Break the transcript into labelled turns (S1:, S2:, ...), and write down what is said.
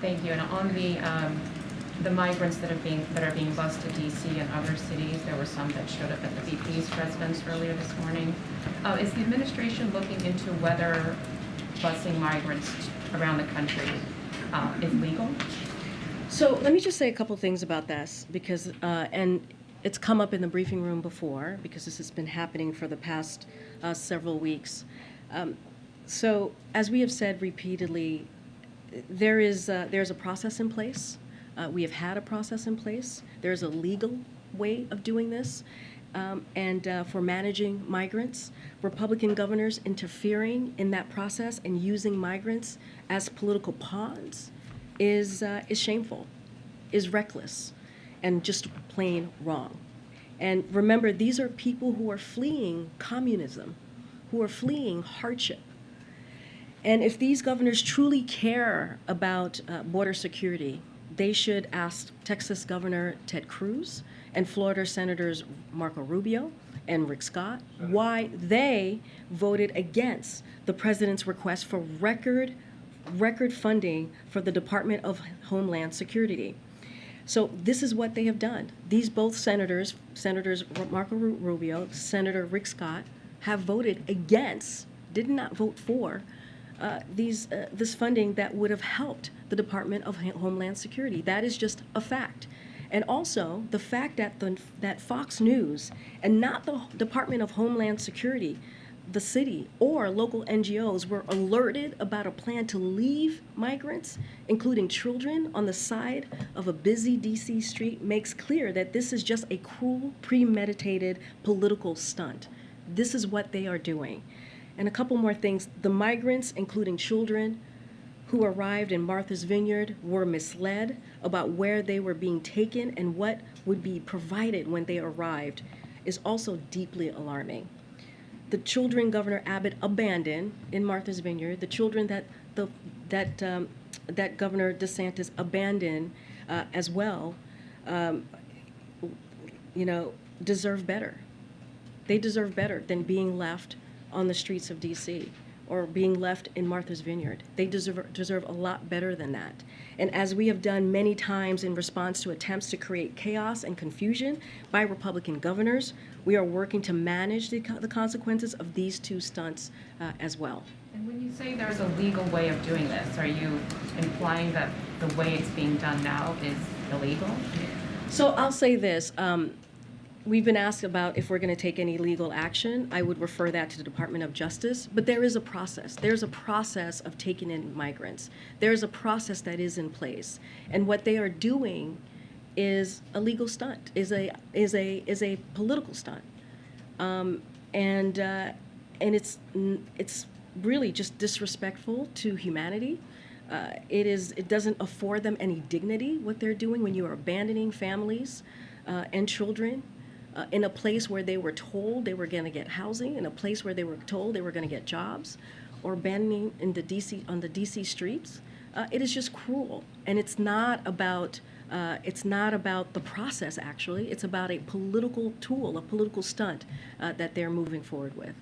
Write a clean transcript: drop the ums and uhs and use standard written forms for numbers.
S1: Thank you. And on the migrants that are being bused to D.C. and other cities, there were some that showed up at the VP's residence earlier this morning. Is the administration looking into whether busing migrants around the country is legal?
S2: So let me just say a couple things about this, because and it's come up in the briefing room before, because this has been happening for the past several weeks. So as we have said repeatedly, there's a process in place. We have had a process in place. There's a legal way of doing this. And for managing migrants, Republican governors interfering in that process and using migrants as political pawns is shameful, is reckless, and just plain wrong. And remember, these are people who are fleeing communism, who are fleeing hardship. And if these governors truly care about border security, they should ask Texas Governor Ted Cruz and Florida Senators Marco Rubio and Rick Scott why they voted against the president's request for record funding for the Department of Homeland Security. So this is what they have done. These both senators Marco Rubio, Senator Rick Scott, have voted against, did not vote for, this funding that would have helped the Department of Homeland Security. That is just a fact. And also the fact that that Fox News and not the Department of Homeland Security, the city or local NGOs, were alerted about a plan to leave migrants, including children, on the side of a busy DC street makes clear that this is just a cruel, premeditated political stunt. This is what they are doing. And a couple more things. The migrants, including children, who arrived in Martha's Vineyard were misled about where they were being taken and what would be provided when they arrived is also deeply alarming. The children Governor Abbott abandoned in Martha's Vineyard, the children that Governor DeSantis abandoned as well, deserve better. They deserve better than being left on the streets of D.C. or being left in Martha's Vineyard. They deserve a lot better than that. And as we have done many times in response to attempts to create chaos and confusion by Republican governors, we are working to manage the consequences of these two stunts as well.
S1: And when you say there's a legal way of doing this, are you implying that the way it's being done now is illegal?
S2: So I'll say this. We've been asked about if we're going to take any legal action. I would refer that to the Department of Justice, but there is a process. There's a process of taking in migrants. There's a process that is in place, and what they are doing is a legal stunt, is a political stunt, and it's really just disrespectful to humanity. It doesn't afford them any dignity what they're doing when you are abandoning families and children. In a place where they were told they were going to get housing, in a place where they were told they were going to get jobs, or abandoning on the DC streets. It is just cruel, and it's not about the process. Actually, it's about a political tool, a political stunt that they're moving forward with.